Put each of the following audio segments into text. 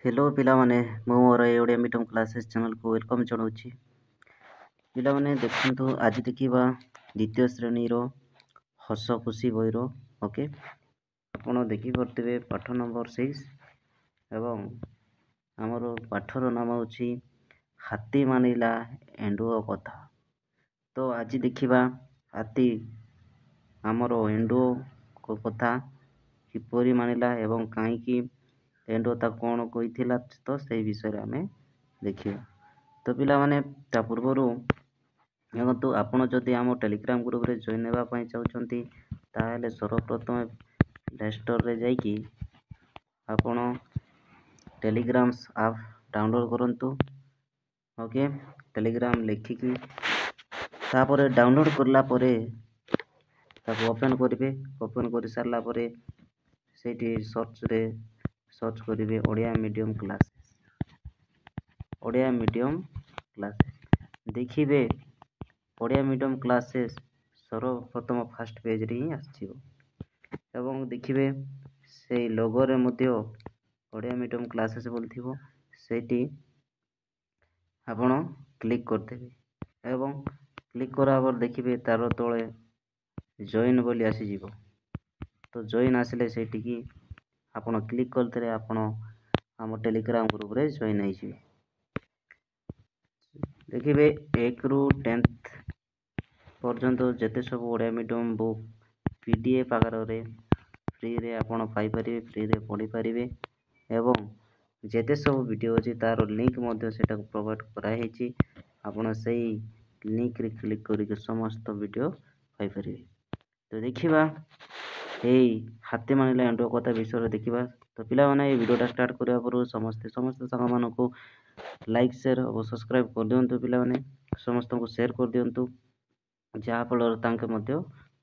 Hello पिलामाने मु मोर Odia medium classes channel को welcome जनाऊँगी। पिलामाने देखंतु आज देखिबा द्वितीय श्रेणी रो हस खुशी बहिर ओके आपण देखि परतिबे पाठ नंबर 6 एवं हमर पाठर नाम होछि हाथी मानिला एंडुओ कथा। तो आज देखिबा हाथी हमर एंडुओ को कथा किपरि मानिला एवं काईकी एंडुओ ता कौन कही तो से विषय आम देखा। तो पिला माने ता पूर्व देखो आपड़ जदि आम टेलीग्राम ग्रुप रे जॉइन होगापी चाहते ताहले सर्वप्रथम प्ले स्टोर रे जाइकी आपण टेलीग्राम्स आप डाउनलोड करंतु। ओके टेलीग्राम लिखिकी तापर डाउनलोड करला परे ताको ओपन करेंगे। ओपन कर सारा पर से सर्च करेंगे Odia medium classes. Odia medium classes देखिए ओडिया मीडियम क्लासेस सर्वप्रथम फास्ट पेज रे ही आसो एवं देखिए से लोगो रे मध्य ओडिया मीडियम क्लासेस बोलथिबो सेठी आपण क्लिक करदेबे एवं क्लिक करा पर देखिए तार तले जॉइन बोली आसी जीवो। तो जॉइन आसिले सेठी आपण क्लिक करते आपण आम टेलीग्राम ग्रुप रे जॉइन होइजिवे। देखिए 1 ରୁ 10th पर्यंत जेते सब ओडिया मीडियम बुक पीडीएफ आकार रे फ्री रे आपण पाई परिबे, फ्री रे पढ़ी परिबे एवं जेते सब वीडियो अछि तार लिंक मध्य सेटा प्रोवाइड करा हेछि। आपण सेही लिंक रे क्लिक करिके समस्त वीडियो पाई परिबे। तो देखिबा एई हाथी मानिला एंडुओ कथा विषय देखिबा। तो पिला माने ए वीडियोटा स्टार्ट करिया पर समस्त सांग मानकु लाइक शेयर और सब्सक्राइब कर दियंतु। पिला माने समस्त को शेयर कर दियंतु जहाँ फल तांके मध्य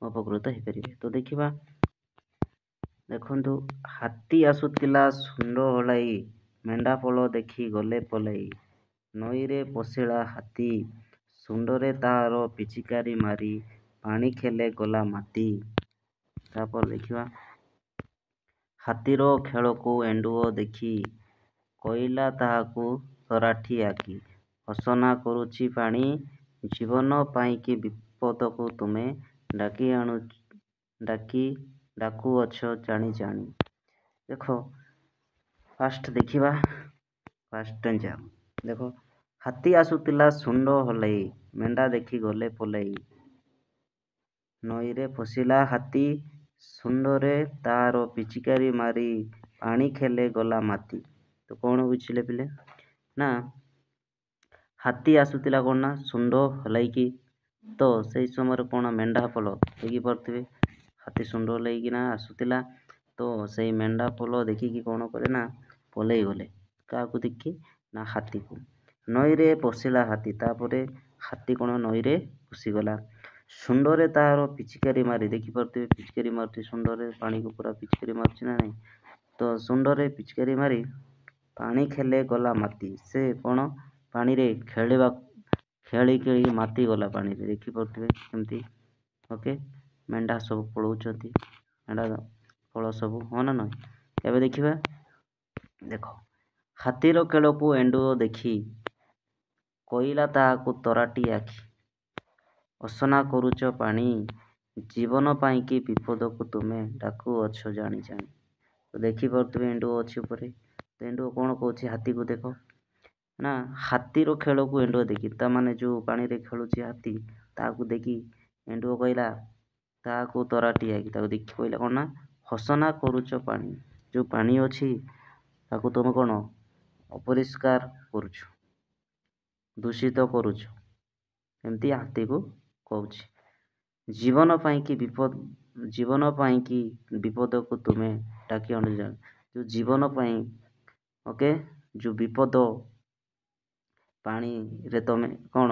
उपकृत हो पारे। तो देखिबा देखंतु हाथी आसुतिला सुंड हलाई मेंढा पल देखी गले पलाई नई रे पशिला हाथी सुंडरे तार पिचिकारी मारी पानी खेले गला माती। तापर देखिबा हाथीर खेल को एंडुओ देखी कोइला ताहाकू तराठी आकी हसना करुची पानी जीवन पाइकी विपद को तुमे डाकू अछ जानी जानी। देखो फास्ट देखिबा फास्ट एंजाम देखो हाथी आसुतिला सुंड हलई मेंढा देखी गले पलई नई रे फसिला हाथी सुंडरे तार पिचिकारी मारी पानी खेले गला माती। तो कौन बुझिले पिले ना हाथी आसुतिला कौन ना सुंड हलाइकी तो से समय कौन मेंढा पल देखी पारे हाथी सुंड हलाइकी ना आसुतिला तो से मेंढा पल देखिकी कौन करे ना पलई गले क्या देखी ना हाथी को नई रे पशिला हाथी तापरे हाथी कौन नई रे पशिगला सुंडरे तार पिचिकारी मारी देखी पारे पिचकारी मारुति सुंडरे पानी को पूरा पिचकारी मारुछि ना नहीं। तो सुंडरे पिचकारी मारी पानी खेले गला माती से कौन पानी रे खेलिबा खेली खेली माती गला पानी रे देखी पारे केमती। ओके मेंढा सब पलाउछंती मेंढा फल सब हाँ ना नहीं। एबे देखिबा देखो हाथीर खेल को एंडुओ देखी कोइला ताहाकू तराटी आखी असना करुच पानी जीवन पाइकी विपद को तुमे डाकू अछ जानी जानी। तो देखी पारे एंडुओ अच्छी ऊपर तो एंडुओ कौन कहूँ हाथी को देखो ना हाथीर खेल को एंडुओ देखी ता माने जो पानी रे खेलुची हाथी ताकू देखी एंडुओ कहला ताकू तराटी आखी ताकू देखी कहला कौन ना हसना करुच पानी जो पानी अच्छी ताकू तुम कौन अपरिष्कार करुछ दूषित करुछ एमती हाथी को कहूँ जीवन पाइकी विपद को तुमे डाकी अनु जो जीवन पाई ओके जो विपद पानी रे तमे कौन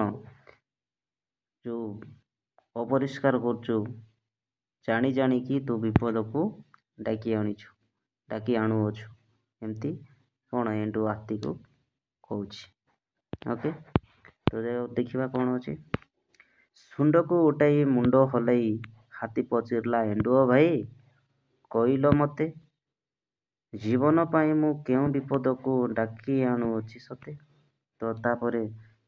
जो अपरिष्कार करछु जानी जानी कि तू विपद को डाकी आनीछु डाकी आणुअछु एमती कौन एंडु हाथी को कहूँ। ओके तो देखिबा कौन अच्छे सुंड को उठाई मुंड हलई हाथी पचारिला एंडुओ भाई कहल मते ଜୀବନ ପାଇଁ ମୁଁ କେଉଁ ବିପଦକୁ ଡାକି ଆଣୁଅଛି ସତେ। ତ ତାପରେ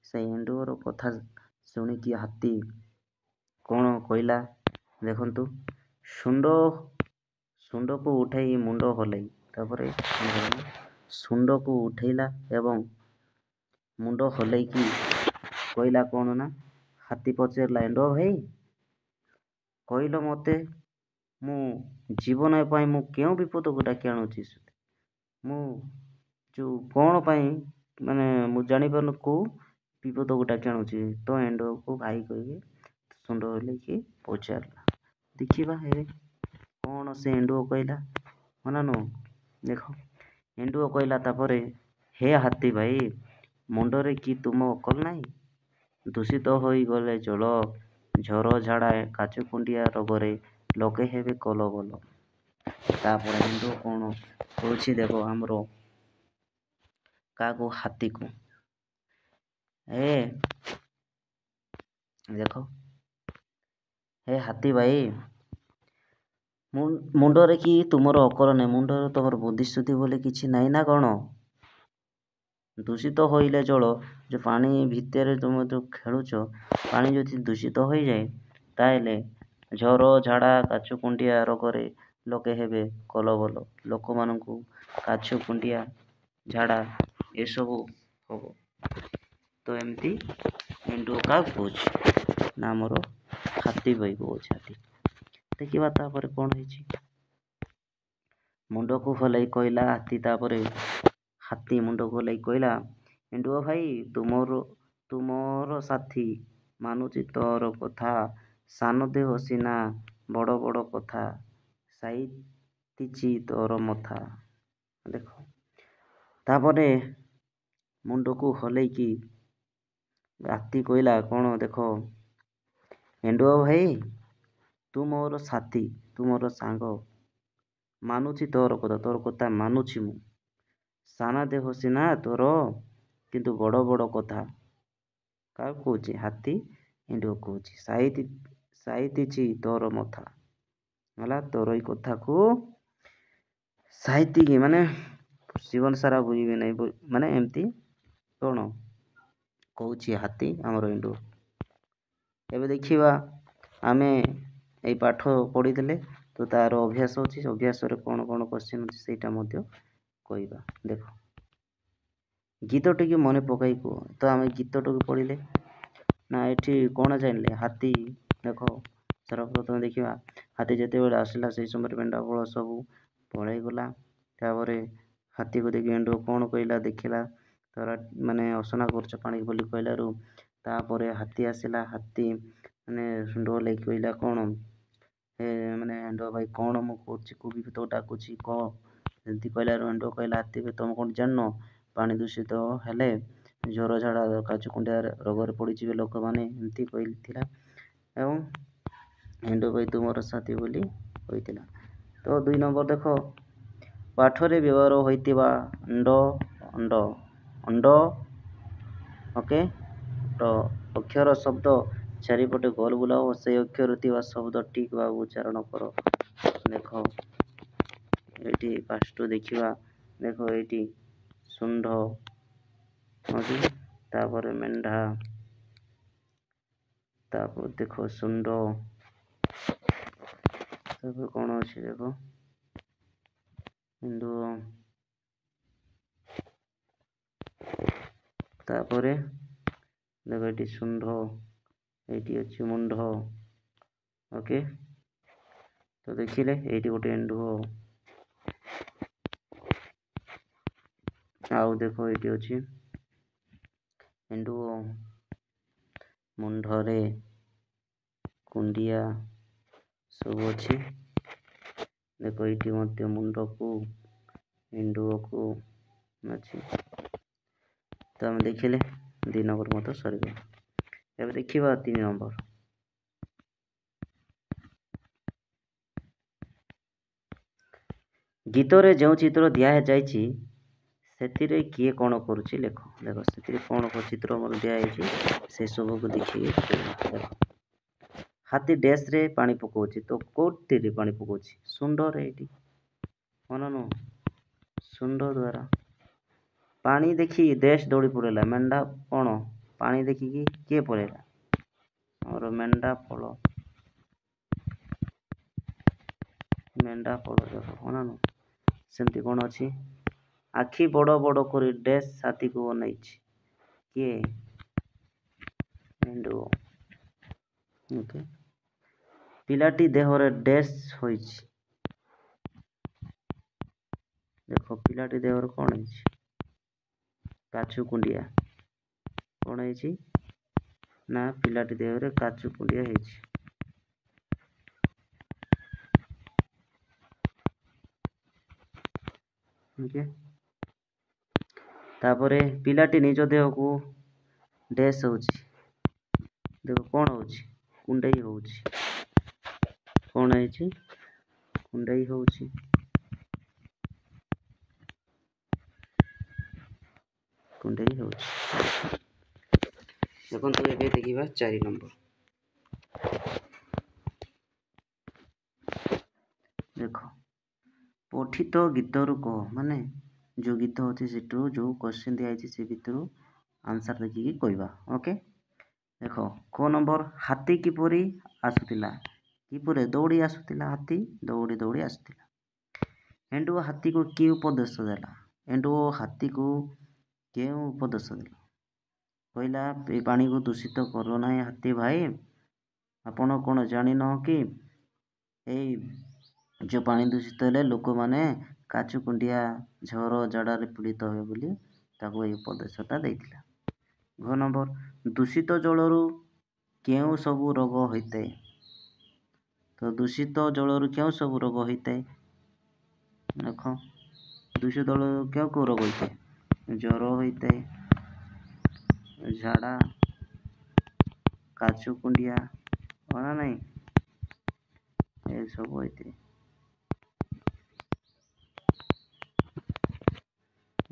ସେ ଏଣ୍ଡୁଅର କଥା ଶୁଣିକି ହାତୀ କ'ଣ କହିଲା ଦେଖନ୍ତୁ। ଶୁଣ୍ଡକୁ ଉଠାଇ ମୁଣ୍ଡ ହଲେଇ ତାପରେ ଶୁଣ୍ଡକୁ ଉଠେଇଲା ଏବଂ ମୁଣ୍ଡ ହଲେଇକି କହିଲା କ'ଣ ନା। ହାତୀ ପଚାରିଲା, ଏଣ୍ଡୁଅ ଭାଇ କହିଲ ମୋତେ, ମୁଁ ଜୀବନ ପାଇଁ ମୁଁ କେଉଁ ବିପଦକୁ ଡାକି ଆଣୁଛି? ମୁଁ ଯେଉଁ କ'ଣ ପାଇଁ ମାନେ ମୁଁ ଜାଣିପାରୁନି କେଉଁ ବିପଦକୁ ଡାକି ଆଣୁଛି। ତ ଏଣ୍ଡୁଅକୁ ଭାଇ କହିକି ଶୁଣ୍ଡ ହଲେଇକି ପଚାରିଲା। ଦେଖିବା ହେ କ'ଣ ସେ ଏଣ୍ଡୁଅ କହିଲା ହଁ ନା ନୁହଁ। ଦେଖ ଏଣ୍ଡୁଅ କହିଲା ତାପରେ, ହେ ହାତୀ ଭାଇ ମୁଣ୍ଡରେ କି ତୁମ ଅକଲ ନାହିଁ? ଦୂଷିତ ହୋଇଗଲେ ଜଳ, ଝର ଝାଡ଼ା କାଛୁକୁଣ୍ଡିଆ ରୋଗରେ ଲୋକେ ହେବେ କଲବଲ। ତାପରେ ଏଣ୍ଡୁଅ କ'ଣ କହୁଛି ଦେଖ ଆମର କାହାକୁ? ହାତୀକୁ। ଦେଖ ହେ ହାତୀ ଭାଇ ମୁଣ୍ଡରେ କି ତୁମର ଅକଲ ନାହିଁ? ମୁଣ୍ଡରେ ତମର ବୁଦ୍ଧିଶୁଦ୍ଧି ବୋଲି କିଛି ନାହିଁ ନା କ'ଣ? ଦୂଷିତ ହୋଇଲେ ଜଳ, ଯେଉଁ ପାଣି ଭିତରେ ତୁମେ ଯେଉଁ ଖେଳୁଛ, ପାଣି ଯଦି ଦୂଷିତ ହୋଇଯାଏ ତାହେଲେ ଝର ଝାଡ଼ା କାଛୁକୁଣ୍ଡିଆ ରୋଗରେ ଲୋକେ ହେବେ କଲବଲ। ଲୋକମାନଙ୍କୁ କାଛୁକୁଣ୍ଡିଆ ଝାଡ଼ା ଏସବୁ ହବ। ତ ଏମିତି ଏଣ୍ଡୁଅ କାହାକୁ କହୁଛି ନା ଆମର ହାତୀ ଭାଇ କହୁଛି। ହାତୀ ଦେଖିବା ତାପରେ କ'ଣ ହେଇଛି। ମୁଣ୍ଡକୁ ହଲେଇ କହିଲା ହାତୀ। ତାପରେ ହାତୀ ମୁଣ୍ଡକୁ ହଲେଇ କହିଲା, ଏଣ୍ଡୁଅ ଭାଇ ତୁମର ସାଥୀ ମାନୁଛି ତୋର କଥା, ସାନ ଦେହ ସିନା ବଡ଼ ବଡ଼ କଥା, ସାଇତିଛି ତୋର ମଥା। ଦେଖ ତାପରେ ମୁଣ୍ଡକୁ ହଲେଇକି ହାତୀ କହିଲା କ'ଣ ଦେଖ ଏଣ୍ଡୁଅ ଭାଇ ତୁ ମୋର ସାଥୀ, ତୁ ମୋର ସାଙ୍ଗ, ମାନୁଛି ତୋର କଥା ମାନୁଛି ମୁଁ। ସାନା ଦେହ ସିନା ତୋର କିନ୍ତୁ ବଡ଼ ବଡ଼ କଥା। କାହାକୁ କହୁଛି? ହାତୀ ଏଣ୍ଡୁଅ କହୁଛି। ସାଇତିଛି ତୋର ମଥା ହେଲା, ତୋର ଏଇ କଥାକୁ ସାଇତିକି ମାନେ ଜୀବନ ସାରା ବୁଝିବେ ନାହିଁ, ମାନେ ଏମିତି କ'ଣ କହୁଛି ହାତୀ ଆମର ଏଣ୍ଡୁଅ। ଏବେ ଦେଖିବା ଆମେ ଏଇ ପାଠ ପଢ଼ିଥିଲେ ତ ତାର ଅଭ୍ୟାସ ଅଛି। ଅଭ୍ୟାସରେ କ'ଣ କ'ଣ କ୍ୱେଶ୍ଚିନ୍ ଅଛି ସେଇଟା ମଧ୍ୟ କହିବା। ଦେଖ ଗୀତଟିକୁ ମନେ ପକାଇ କୁହ। ତ ଆମେ ଗୀତଟିକୁ ପଢ଼ିଲେ ନା ଏଠି କ'ଣ ଜାଣିଲେ? ହାତୀ ଦେଖ ସର୍ବପ୍ରଥମେ ଦେଖିବା ହାତୀ ଯେତେବେଳେ ଆସିଲା ସେଇ ସମୟରେ ମେଣ୍ଢା ବଳ ସବୁ ପଳେଇଗଲା। ତାପରେ ହାତୀକୁ ଦେଖି ଏଣ୍ଡୁଅ କ'ଣ କହିଲା? ଦେଖିଲା ତାର ମାନେ ଅସନା କରୁଛ ପାଣି ବୋଲି କହିଲାରୁ ତାପରେ ହାତୀ ଆସିଲା। ହାତୀ ମାନେ ଶୁଣ୍ଡ ହଲେଇକି କହିଲା କ'ଣ, ମାନେ ଏଣ୍ଡୁଅ ଭାଇ କ'ଣ ମୁଁ କହୁଛି କୋଉ ବିପଦ ଡାକୁଛି କହ। ଏମିତି କହିଲାରୁ ଏଣ୍ଡୁଅ କହିଲା, ହାତୀ ଭାଇ ତମେ କ'ଣ ଜାଣିନ? ପାଣି ଦୂଷିତ ହେଲେ ଜ୍ୱର ଝାଡ଼ା କାଛୁକୁଣ୍ଡିଆ ରୋଗରେ ପଡ଼ିଯିବେ ଲୋକମାନେ, ଏମିତି କହିଥିଲା। ଏବଂ ଏଣ୍ଡୁଅ ଭାଇ ତୁମର ସାଥୀ ବୋଲି କହିଥିଲା। ତ 2 ନମ୍ବର ଦେଖ ପାଠରେ ବ୍ୟବହାର ହୋଇଥିବା ଅଣ୍ଡ ଓକେ ଅକ୍ଷର ଶବ୍ଦ ଚାରିପଟେ ଗୋଲ ବୁଲାଅ ଓ ସେହି ଅକ୍ଷରରେ ଥିବା ଶବ୍ଦ ଠିକ୍ ଭାବେ ଉଚ୍ଚାରଣ କର। ଦେଖ ଏଇଠି ଫାର୍ଷ୍ଟ ଦେଖିବା। ଦେଖ ଏଇଠି ଷୁଣ୍ଢ ଅଛି, ତାପରେ ମେଣ୍ଢା, ତାପରେ ଦେଖ ଷୁଣ୍ଢ, ତାପରେ କ'ଣ ଅଛି ଦେଖ ଏଣ୍ଡୁଅ, ତାପରେ ଦେଖ ଏଠି ଷୁଣ୍ଢ, ଏଇଠି ଅଛି ମୁଣ୍ଡ। ଓକେ ତ ଦେଖିଲେ ଏଇଠି ଗୋଟେ ଏଣ୍ଡୁଅ, ଆଉ ଦେଖ ଏଇଠି ଅଛି ଏଣ୍ଡୁଅ ମୁଣ୍ଡରେ କୁଣ୍ଡିଆ ସବୁ ଅଛି। ଦେଖ ଏଇଠି ମଧ୍ୟ ମୁଣ୍ଡକୁ ଏଣ୍ଡୁଅକୁ ଅଛି। ତ ଆମେ ଦେଖିଲେ 2 ନମ୍ବର ମଧ୍ୟ ସରିଗଲା। ଏବେ ଦେଖିବା 3 ନମ୍ବର। ଗୀତରେ ଯେଉଁ ଚିତ୍ର ଦିଆଯାଇଛି ସେଥିରେ କିଏ କ'ଣ କରୁଛି ଲେଖ। ଦେଖ ସେଥିରେ କ'ଣ ଚିତ୍ର ଆମର ଦିଆଯାଇଛି ସେସବୁକୁ ଦେଖିକି ଦେଖ ହାତୀ ଡ୍ୟାସ୍ରେ ପାଣି ପକାଉଛି। ତ କେଉଁଥିରେ ପାଣି ପକାଉଛି? ଶୁଣ୍ଡରେ। ଏଇଠି ମନେ ନୁହଁ ଶୁଣ୍ଡ ଦ୍ୱାରା ପାଣି ଦେଖି ଦେଶ ଦୌଡ଼ି ପଳେଇଲା। ମେଣ୍ଢା କ'ଣ ପାଣି ଦେଖିକି କିଏ ପଳେଇଲା? ଆମର ମେଣ୍ଢା ଫଳ ଦେଖ କ'ଣ ସେମିତି କ'ଣ ଅଛି? ଆଖି ବଡ଼ ବଡ଼ କରି ଡ୍ୟାସ୍ ହାତୀକୁ ଅନେଇଛି। କିଏ? ଏଣ୍ଡୁଅ। ଓକେ। ପିଲାଟି ଦେହରେ ଡ୍ୟାସ୍ ହୋଇଛି। ଦେଖ ପିଲାଟି ଦେହରେ କ'ଣ ହେଇଛି? କାଛୁ କୁଣ୍ଡିଆ। କ'ଣ ହେଇଛି? ନା ପିଲାଟି ଦେହରେ କାଛୁ କୁଣ୍ଡିଆ ହେଇଛି। ଓକେ। ତାପରେ ପିଲାଟି ନିଜ ଦେହକୁ ଡ୍ୟାସ୍ ହେଉଛି। ଦେଖ କ'ଣ ହେଉଛି? କୁଣ୍ଡେଇ ହେଉଛି। କ'ଣ ହେଇଛି? କୁଣ୍ଡେଇ ହେଉଛି। କୁଣ୍ଡେଇ ହେଉଛି। ଦେଖନ୍ତୁ ଏବେ ଦେଖିବା 4 ନମ୍ବର। ଦେଖ ପଠିତ ଗୀତରୁ କହ, ମାନେ ଯେଉଁ ଗୀତ ଅଛି ସେଠୁ ଯେଉଁ କ୍ୱେଶ୍ଚିନ୍ ଦିଆଯାଇଛି ସେ ଭିତରୁ ଆନ୍ସର୍ ଦେଖିକି କହିବା। ଓକେ। ଦେଖ କ ନମ୍ବର, ହାତୀ କିପରି ଆସୁଥିଲା? କିପରି ଦୌଡ଼ି ଆସୁଥିଲା? ହାତୀ ଦୌଡ଼ି ଦୌଡ଼ି ଆସୁଥିଲା। ଏଣ୍ଡୁଅ ହାତୀକୁ କି ଉପଦେଶ ଦେଲା? ଏଣ୍ଡୁଅ ହାତୀକୁ କେଉଁ ଉପଦେଶ ଦେଲା? କହିଲା ଏ ପାଣିକୁ ଦୂଷିତ କର ନାହିଁ ହାତୀ ଭାଇ। ଆପଣ କ'ଣ ଜାଣିନ କି ଏଇ ଯେଉଁ ପାଣି ଦୂଷିତ ହେଲେ ଲୋକମାନେ କାଛୁ କୁଣ୍ଡିଆ ଝର ଝାଡ଼ାରେ ପୀଡ଼ିତ ହେବେ ବୋଲି ତାକୁ ଏଇ ଉପଦେଶଟା ଦେଇଥିଲା। ଘ ନମ୍ବର, ଦୂଷିତ ଜଳରୁ କେଉଁ ସବୁ ରୋଗ ହୋଇଥାଏ? ତ ଦୂଷିତ ଜଳରୁ କେଉଁ ସବୁ ରୋଗ ହୋଇଥାଏ? ଦେଖ ଦୂଷିତ ଜଳରୁ କେଉଁ କେଉଁ ରୋଗ ହୋଇଥାଏ? ଜ୍ୱର ହୋଇଥାଏ, ଝାଡ଼ା, କାଛୁ କୁଣ୍ଡିଆ, ନା ନାହିଁ ଏସବୁ ହୋଇଥାଏ।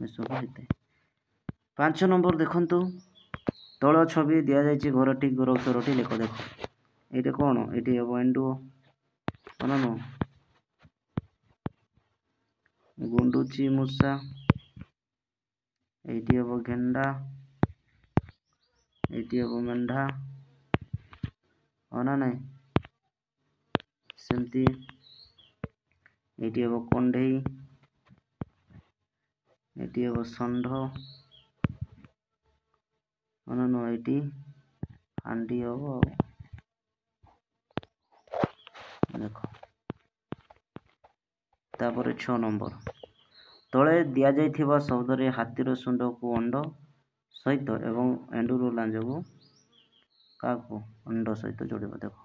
ଏସବୁ ହୋଇଥାଏ। 5 ନମ୍ବର ଦେଖନ୍ତୁ, ତଳ ଛବି ଦିଆଯାଇଛି ଘରଟି ଅକ୍ଷରଟି ଲେଖ। ଦେଖ ଏଇଟା କ'ଣ? ଏଇଠି ହେବ ଏଣ୍ଡୁଅ, ନା ନୁହଁ? ଗୁଣ୍ଡୁଚି ମୂଷା, ଏଇଠି ହେବ ଗେଣ୍ଡା, ଏଇଠି ହେବ ମେଣ୍ଢା, ନା ନାହିଁ? ସେମିତି ଏଇଠି ହେବ କଣ୍ଢେଇ, ଏଇଠି ହେବ ଷଣ୍ଢ, ନା ନୁହଁ? ଏଇଠି ହାଣ୍ଡି ହେବ। ଦେଖ ତାପରେ 6 ନମ୍ବର, ତଳେ ଦିଆଯାଇଥିବା ଶବ୍ଦରେ ହାତୀର ଶୁଣ୍ଡକୁ ଅଣ୍ଡ ସହିତ ଏବଂ ଏଣ୍ଡୁଅର ଲାଞ୍ଜକୁ କାହାକୁ ଅଣ୍ଡ ସହିତ ଯୋଡ଼ିବ। ଦେଖ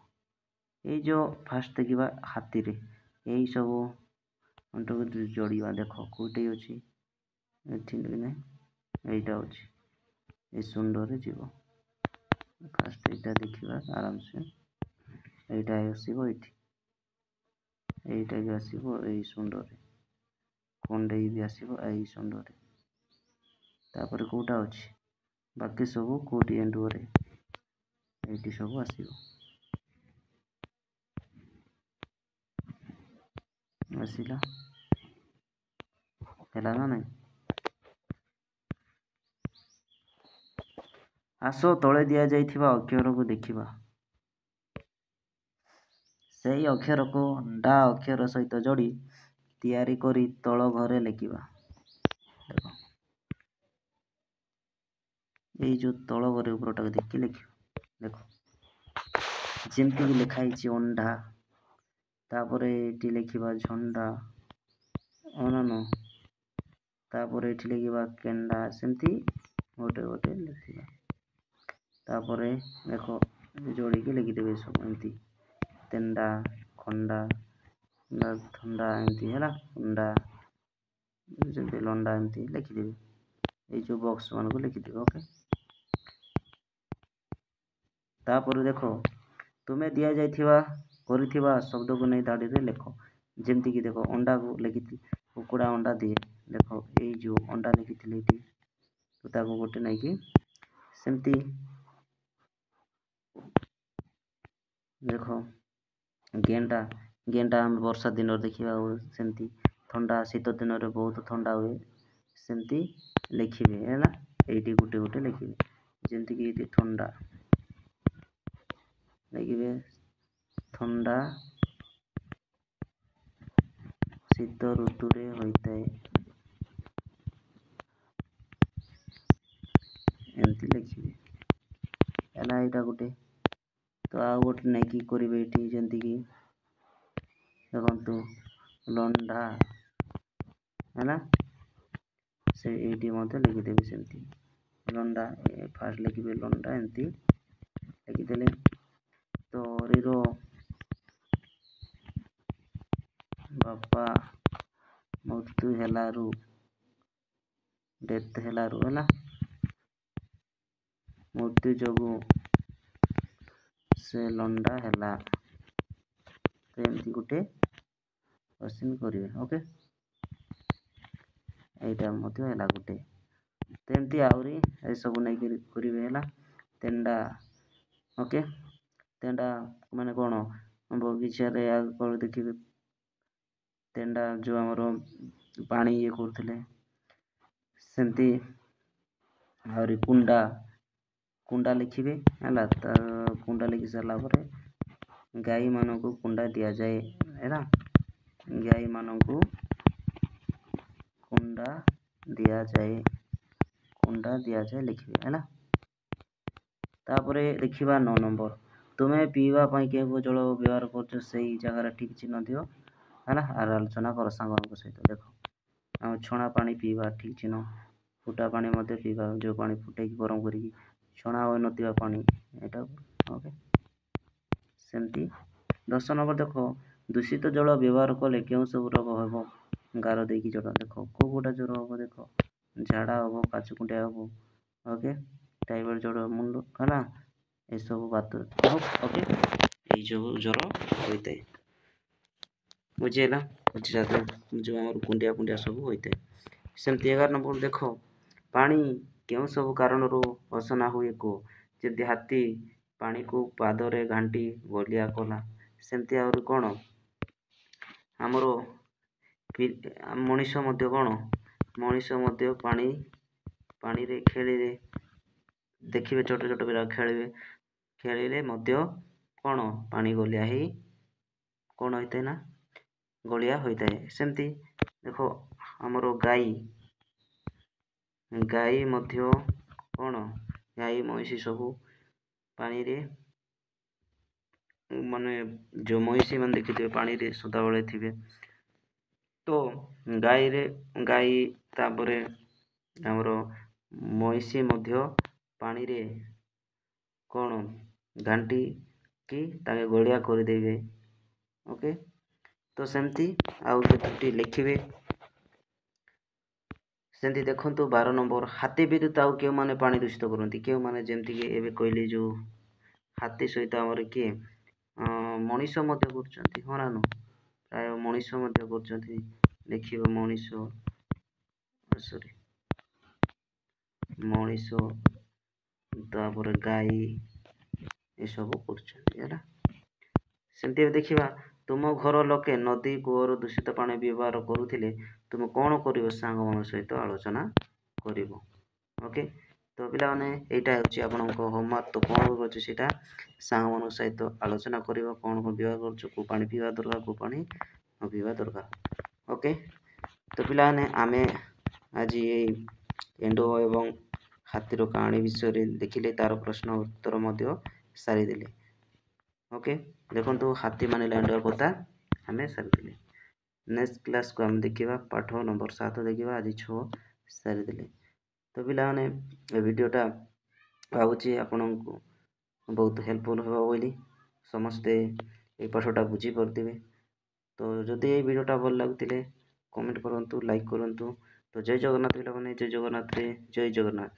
ଏଇ ଯେଉଁ ଫାଷ୍ଟ ଦେଖିବା ହାତୀରେ ଏଇ ସବୁ ଅଣ୍ଡକୁ ଯୋଡ଼ିବା। ଦେଖ କେଉଁଠି ଅଛି? ଏଠି ନାହିଁ, ଏଇଟା ଅଛି ଏଇ ଶୁଣ୍ଡରେ ଯିବ। ଫାଷ୍ଟ ଏଇଟା ଦେଖିବା ଆରାମସେ। ଏଇଟା ଆସିବ ଏଇଠି, ଏଇଟା ବି ଆସିବ ଏଇ ଶୁଣ୍ଡରେ, କଣ୍ଢେଇ ବି ଆସିବ ଏଇ ଶୁଣ୍ଡରେ। ତାପରେ କେଉଁଟା ଅଛି? ବାକି ସବୁ କେଉଁଠି? ଏଣ୍ଡୁଅରେ, ଏଇଠି ସବୁ ଆସିବ। ଆସିଲା, ହେଲା ନା ନାହିଁ? ଆସ ତଳେ ଦିଆଯାଇଥିବା ଅକ୍ଷରକୁ ଦେଖିବା। ସେହି ଅକ୍ଷରକୁ ଡା ଅକ୍ଷର ସହିତ ଯୋଡ଼ି ତିଆରି କରି ତଳ ଘରେ ଲେଖିବା। ଦେଖ ଏଇ ଯେଉଁ ତଳ ଘରେ ଉପରଟାକୁ ଦେଖି ଲେଖିବା। ଦେଖ ଯେମିତିକି ଲେଖା ହେଇଛି ଅଣ୍ଡା, ତାପରେ ଏଠି ଲେଖିବା ଝଣ୍ଡା, ଅନନ, ତାପରେ ଏଠି ଲେଖିବା କେଣ୍ଡା, ସେମିତି ଗୋଟେ ଗୋଟେ ଲେଖିବା। ତାପରେ ଦେଖ ଯୋଡ଼ିକି ଲେଖିଦେବେ ସବୁ ଏମିତି ତେଣ୍ଡା, ଖଣ୍ଡା, ଥଣ୍ଡା, ଏମିତି ହେଲା କୁଣ୍ଡା, ଯେମିତି ଲଣ୍ଡା, ଏମିତି ଲେଖିଦେବେ। ଏଇ ଯେଉଁ ବକ୍ସ ମାନଙ୍କୁ ଲେଖିଦେବେ। ଓକେ। ତାପରେ ଦେଖ ତୁମେ ଦିଆଯାଇଥିବା କରିଥିବା ଶବ୍ଦକୁ ନେଇ ଧାଡ଼ିରେ ଲେଖ। ଯେମିତିକି ଦେଖ ଅଣ୍ଡାକୁ ଲେଖିଥିଲି, କୁକୁଡ଼ା ଅଣ୍ଡା ଦିଏ। ଦେଖ ଏଇ ଯେଉଁ ଅଣ୍ଡା ଲେଖିଥିଲି ଏଇଠି, ତ ତାକୁ ଗୋଟେ ନେଇକି ସେମିତି ଦେଖ ଗେଣ୍ଡା, ଗେଣ୍ଡା ଆମେ ବର୍ଷା ଦିନରେ ଦେଖିବା ସେମିତି ଥଣ୍ଡା ଶୀତ ଦିନରେ ବହୁତ ଥଣ୍ଡା ହୁଏ ସେମିତି ଲେଖିବେ ହେଲା। ଏଇଠି ଗୋଟେ ଗୋଟେ ଲେଖିବେ ଯେମିତିକି ଏଇଠି ଥଣ୍ଡା ଲେଖିବେ ଥଣ୍ଡା ଶୀତ ଋତୁରେ ହୋଇଥାଏ ଏମିତି ଲେଖିବେ ହେଲା। ଏଇଟା ଗୋଟେ ତ ଆଉ ଗୋଟେ ନେଇକି କରିବେ ଏଇଠି ଯେମିତିକି ଦେଖନ୍ତୁ ଲଣ୍ଡା ହେଲା ସେ ଏଇଠି ମଧ୍ୟ ଲେଖିଦେବେ ସେମିତି ଲଣ୍ଡା ଫାର୍ଷ୍ଟ ଲେଖିବେ ଲଣ୍ଡା ଏମିତି ଲେଖିଦେଲେ ତୋରିର ବାପା ମୃତ୍ୟୁ ହେଲାରୁ ଡେଥ୍ ହେଲାରୁ ହେଲା ମୃତ୍ୟୁ ଯୋଗୁଁ ସେ ଲଣ୍ଡା ହେଲା ତ ଏମିତି ଗୋଟେ କ୍ୱେଶ୍ଚିନ୍ କରିବେ। ଓକେ ଏଇଟା ମଧ୍ୟ ହେଲା ଗୋଟେ ତ ଏମିତି ଆହୁରି ଏସବୁ ନେଇକି କରିବେ ହେଲା। ତେଣ୍ଡା ଓକେ ତେଣ୍ଡା ମାନେ କ'ଣ ବଗିଚାରେ ଆଗ ଦେଖିବେ ତେଣ୍ଡା ଯେଉଁ ଆମର ପାଣି ଇଏ କରୁଥିଲେ ସେମିତି ଆହୁରି କୁଣ୍ଡା ଲେଖିବେ ହେଲା। କୁଣ୍ଡା ଲେଖି ସାରିଲା ପରେ ଗାଈମାନଙ୍କୁ କୁଣ୍ଡା ଦିଆଯାଏ ହେଲା। ଗାଈମାନଙ୍କୁ କୁଣ୍ଡା ଦିଆଯାଏ ଲେଖିବେ ହେଲା। ତାପରେ ଦେଖିବା 9 ନମ୍ବର ତୁମେ ପିଇବା ପାଇଁ କେଉଁ ଜଳ ବ୍ୟବହାର କରୁଛ ସେଇ ଜାଗାରେ ଠିକ୍ ଚିହ୍ନ ଦିଅ ହେଲା। ଆଲୋଚନା କର ସାଙ୍ଗମାନଙ୍କ ସହିତ। ଦେଖ ଆମ ଛଣା ପାଣି ପିଇବା ଠିକ୍ ଚିହ୍ନ ଫୁଟା ପାଣି ମଧ୍ୟ ପିଇବା ଯେଉଁ ପାଣି ଫୁଟେଇକି ଗରମ କରିକି ଛଣା ହୋଇନଥିବା ପାଣି ଏଇଟା ଓକେ ସେମିତି 10 ନମ୍ବର ଦେଖ ଦୂଷିତ ଜଳ ବ୍ୟବହାର କଲେ କେଉଁ ସବୁ ରୋଗ ହେବ ଗାର ଦେଇକି ଜଳ ଦେଖ କେଉଁ ଗୋଟା ଜ୍ୱର ହେବ ଦେଖ ଝାଡ଼ା ହେବ କାଛୁକୁଣ୍ଡିଆ ହେବ ଓକେ ଟାଇଫଏଡ଼ ଜ୍ୱର ମୁଣ୍ଡ ହେଲା ଏସବୁ ବାତ ଓକେ ଏଇ ସବୁ ଜ୍ୱର ହୋଇଥାଏ ବୁଝିହେଲା। ଯେଉଁ ଆମର କୁଣ୍ଡିଆ ସବୁ ହୋଇଥାଏ ସେମିତି 11 ନମ୍ବର ଦେଖ ପାଣି କେଉଁ ସବୁ କାରଣରୁ ଅସନା ହୁଏ କୁହ ଯଦି ହାତୀ ପାଣିକୁ ପାଦରେ ଘାଣ୍ଟି ଗୋଲିଆ କଲା ସେମିତି ଆହୁରି କ'ଣ ଆମର ମଣିଷ ମଧ୍ୟ ପାଣିରେ ଖେଳିଲେ ଦେଖିବେ ଛୋଟ ଛୋଟ ପିଲା ଖେଳିଲେ ମଧ୍ୟ କ'ଣ ପାଣି ଗୋଲିଆ ହେଇ କ'ଣ ହୋଇଥାଏ ନା ଗୋଳିଆ ହୋଇଥାଏ। ସେମିତି ଦେଖ ଆମର ଗାଈ ମଧ୍ୟ କ'ଣ ଗାଈ ମଇଁଷି ସବୁ ପାଣିରେ ମାନେ ଯେଉଁ ମଇଁଷି ମାନେ ଦେଖିଥିବେ ପାଣିରେ ସଦାବେଳେ ଥିବେ ତ ଗାଈ ତାପରେ ଆମର ମଇଁଷି ମଧ୍ୟ ପାଣିରେ କ'ଣ ଘାଣ୍ଟିକି ତାଙ୍କେ ଗୋଳିଆ କରିଦେବେ ଓକେ ତ ସେମିତି ଆଉ କେତୋଟି ଲେଖିବେ ସେମିତି ଦେଖନ୍ତୁ 12 ନମ୍ବର ହାତୀ ବ୍ୟତୀତ ଆଉ କେଉଁମାନେ ପାଣି ଦୂଷିତ କରନ୍ତି କେଉଁମାନେ ଯେମିତିକି ଏବେ କହିଲି ଯେଉଁ ହାତୀ ସହିତ ଆମର କିଏ ମଣିଷ ମଧ୍ୟ କରୁଛନ୍ତି ହଁ ନା ନୁହଁ ପ୍ରାୟ ମଣିଷ ମଧ୍ୟ କରୁଛନ୍ତି ଦେଖିବ ମଣିଷ ତାପରେ ଗାଈ ଏସବୁ କରୁଛନ୍ତି ହେଲା। ସେମିତି ଦେଖିବା ତୁମ ଘର ଲୋକେ ନଦୀ କୂଅରୁ ଦୂଷିତ ପାଣି ବ୍ୟବହାର କରୁଥିଲେ ତୁମେ କ'ଣ କରିବ ସାଙ୍ଗମାନଙ୍କ ସହିତ ଆଲୋଚନା କରିବ ଓକେ ତ ପିଲାମାନେ ଏଇଟା ହେଉଛି ଆପଣଙ୍କ ହୋମୱାର୍କ ତ କ'ଣ କରୁଛି ସେଇଟା ସାଙ୍ଗମାନଙ୍କ ସହିତ ଆଲୋଚନା କରିବ କ'ଣ ବ୍ୟବହାର କରୁଛ କେଉଁ ପାଣି ପିଇବା ଦରକାର କେଉଁ ପାଣି ନ ପିଇବା ଦରକାର ଓକେ ତ ପିଲାମାନେ ଆମେ ଆଜି ଏଇ ଏଣ୍ଡୁଅ ଏବଂ ହାତୀର କାହାଣୀ ବିଷୟରେ ଦେଖିଲେ ତାର ପ୍ରଶ୍ନ ଉତ୍ତର ମଧ୍ୟ ସାରିଦେଲେ ଓକେ ଦେଖନ୍ତୁ ହାତୀ ମାନିଲେ ଏଣ୍ଡୁଅ କଥା ଆମେ ସାରିଦେଲେ। ନେକ୍ସଟ କ୍ଲାସକୁ ଆମେ ଦେଖିବା ପାଠ ନମ୍ବର 7 ଦେଖିବା ଆଜି 6 ସାରିଦେଲେ। ତ ପିଲାମାନେ ଏ ଭିଡ଼ିଓଟା ଭାବୁଛି ଆପଣଙ୍କୁ ବହୁତ ହେଲ୍ପଫୁଲ୍ ହେବ ବୋଲି ସମସ୍ତେ এই ପାଠଟା ବୁଝିପାରୁଥିବେ। ତ ଯଦି এই ଭିଡ଼ିଓଟା ଭଲ ଲାଗୁଥିଲେ କମେଣ୍ଟ କରନ୍ତୁ ଲାଇକ୍ କରନ୍ତୁ। ତ ଜୟ ଜଗନ୍ନାଥ ପିଲାମାନେ ଜୟ ଜଗନ୍ନାଥରେ ଜୟ ଜଗନ୍ନାଥ।